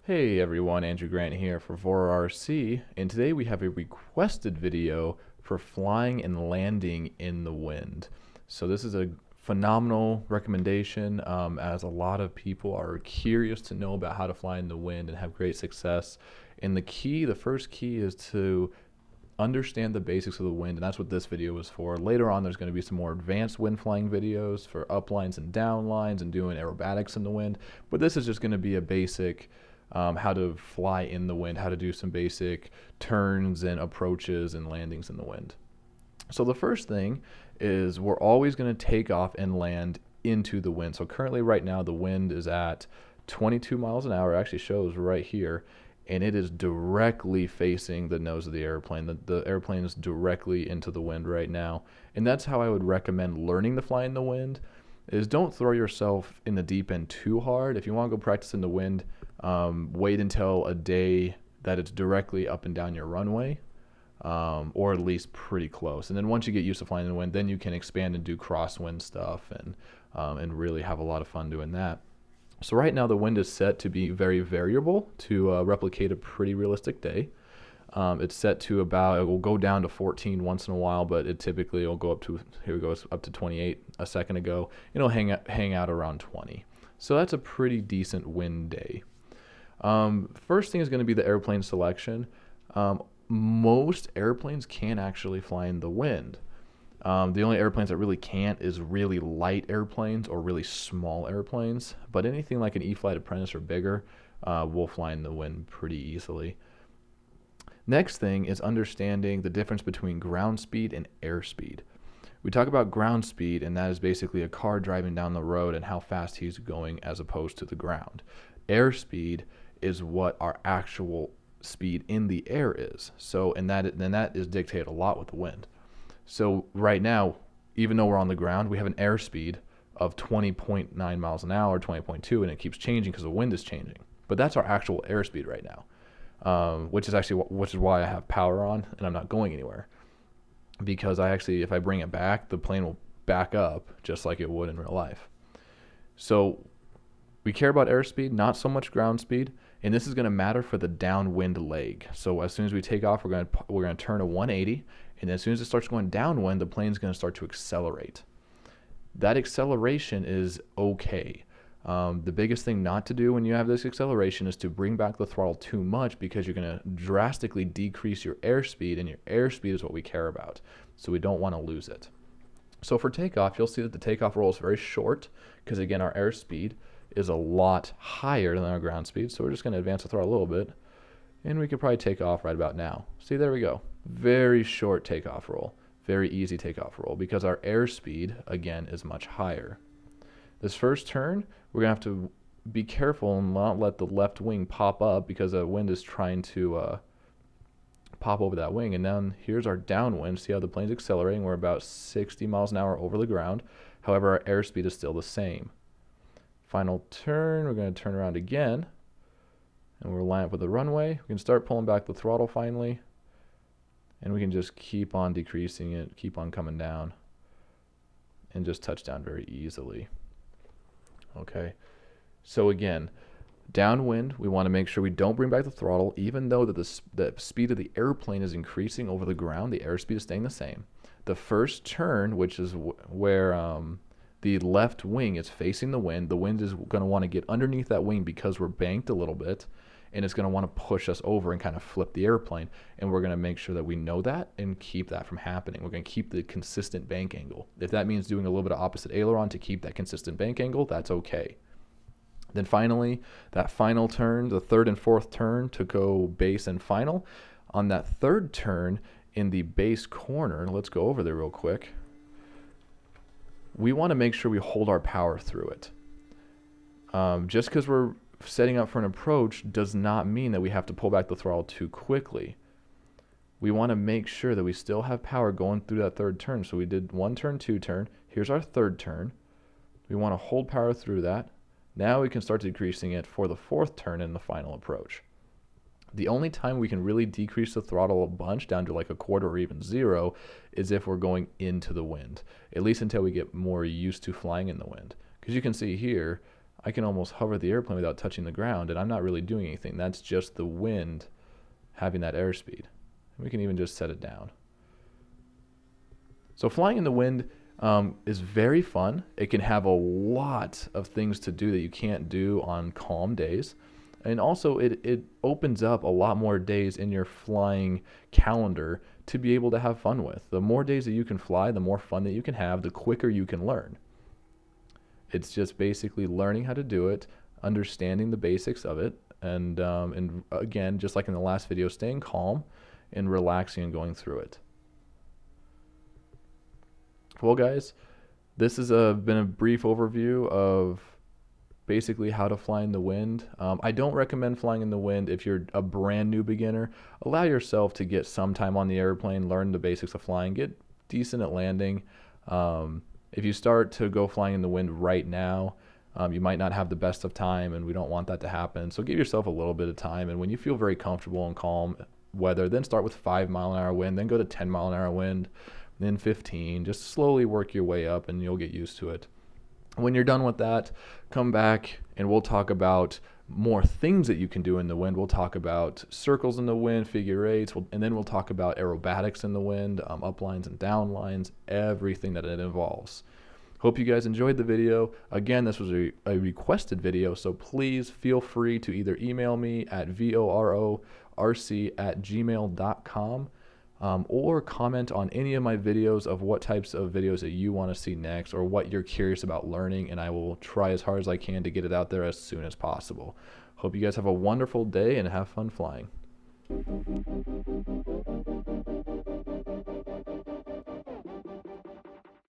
Hey everyone, Andrew Grant here for Voro RC, and today we have a requested video for flying and landing in the wind. So this is a phenomenal recommendation as a lot of people are curious to know about how to fly in the wind and have great success. And the first key is to understand the basics of the wind, and that's what this video is for. Later on, there's going to be some more advanced wind flying videos for uplines and downlines and doing aerobatics in the wind, but this is just going to be a basic how to fly in the wind, how to do some basic turns and approaches and landings in the wind. So the first thing is we're always going to take off and land into the wind. So currently right now the wind is at 22 miles an hour. It actually shows right here, and it is directly facing the nose of the airplane. The airplane is directly into the wind right now, and that's how I would recommend learning to fly in the wind. Is don't throw yourself in the deep end too hard. If you want to go practice in the wind, wait until a day that it's directly up and down your runway, or at least pretty close. And then once you get used to flying in the wind, then you can expand and do crosswind stuff and really have a lot of fun doing that. So right now the wind is set to be very variable to replicate a pretty realistic day. It's set to it will go down to 14 once in a while, but it typically will go up to, here we go, it's up to 28 a second ago. It'll hang out around 20. So that's a pretty decent wind day. First thing is going to be the airplane selection. Most airplanes can actually fly in the wind. The only airplanes that really can't is really light airplanes or really small airplanes, but anything like an E-Flight Apprentice or bigger will fly in the wind pretty easily. Next thing is understanding the difference between ground speed and airspeed. We talk about ground speed, and that is basically a car driving down the road and how fast he's going as opposed to the ground. Airspeed is what our actual speed in the air is. So, and that is dictated a lot with the wind. So right now, even though we're on the ground, we have an airspeed of 20.9 miles an hour, 20.2, and it keeps changing because the wind is changing. But that's our actual airspeed right now. Which is why I have power on and I'm not going anywhere, because if I bring it back, the plane will back up just like it would in real life. So we care about airspeed, not so much ground speed, and this is going to matter for the downwind leg. So as soon as we take off, we're going to turn a 180, and as soon as it starts going downwind, the plane's going to start to accelerate. That acceleration is okay. The biggest thing not to do when you have this acceleration is to bring back the throttle too much, because you're going to drastically decrease your airspeed, and your airspeed is what we care about. So we don't want to lose it. So for takeoff, you'll see that the takeoff roll is very short because, again, our airspeed is a lot higher than our ground speed. So we're just going to advance the throttle a little bit, and we could probably take off right about now. See, there we go. Very short takeoff roll. Very easy takeoff roll because our airspeed, again, is much higher. This first turn, we're going to have to be careful and not let the left wing pop up because the wind is trying to pop over that wing. And then here's our downwind. See how the plane's accelerating? We're about 60 miles an hour over the ground. However, our airspeed is still the same. Final turn, we're going to turn around again, and we'll line up with the runway. We can start pulling back the throttle finally, and we can just keep on decreasing it, keep on coming down, and just touch down very easily. Okay, so again, downwind, we want to make sure we don't bring back the throttle, even though the speed of the airplane is increasing over the ground, the airspeed is staying the same. The first turn, which is where the left wing is facing the wind is going to want to get underneath that wing because we're banked a little bit, and it's going to want to push us over and kind of flip the airplane, and we're going to make sure that we know that and keep that from happening. We're going to keep the consistent bank angle. If that means doing a little bit of opposite aileron to keep that consistent bank angle, that's okay. Then finally, that final turn, the third and fourth turn to go base and final. On that third turn in the base corner, let's go over there real quick. We want to make sure we hold our power through it. Just because we're setting up for an approach does not mean that we have to pull back the throttle too quickly. We want to make sure that we still have power going through that third turn. So we did one turn, two turn. Here's our third turn. We want to hold power through that. Now we can start decreasing it for the fourth turn in the final approach. The only time we can really decrease the throttle a bunch down to like a quarter or even zero is if we're going into the wind, at least until we get more used to flying in the wind. Because you can see here, I can almost hover the airplane without touching the ground, and I'm not really doing anything. That's just the wind having that airspeed. We can even just set it down. So flying in the wind is very fun. It can have a lot of things to do that you can't do on calm days. And also it opens up a lot more days in your flying calendar to be able to have fun with. The more days that you can fly, the more fun that you can have, the quicker you can learn. It's just basically learning how to do it, understanding the basics of it, and again, just like in the last video, staying calm and relaxing and going through it. Well, guys, this has been a brief overview of basically how to fly in the wind. I don't recommend flying in the wind if you're a brand new beginner. Allow yourself to get some time on the airplane, learn the basics of flying, get decent at landing. If you start to go flying in the wind right now, you might not have the best of time, and we don't want that to happen. So give yourself a little bit of time, and when you feel very comfortable and calm weather, then start with 5-mile-an-hour wind, then go to 10-mile-an-hour wind, then 15. Just slowly work your way up, and you'll get used to it. When you're done with that, come back, and we'll talk about more things that you can do in the wind. We'll talk about circles in the wind, figure eights, and then we'll talk about aerobatics in the wind, uplines and downlines, everything that it involves. Hope you guys enjoyed the video. Again, this was a requested video, so please feel free to either email me at VoroRC@gmail.com or comment on any of my videos of what types of videos that you want to see next or what you're curious about learning, and I will try as hard as I can to get it out there as soon as possible. Hope you guys have a wonderful day and have fun flying.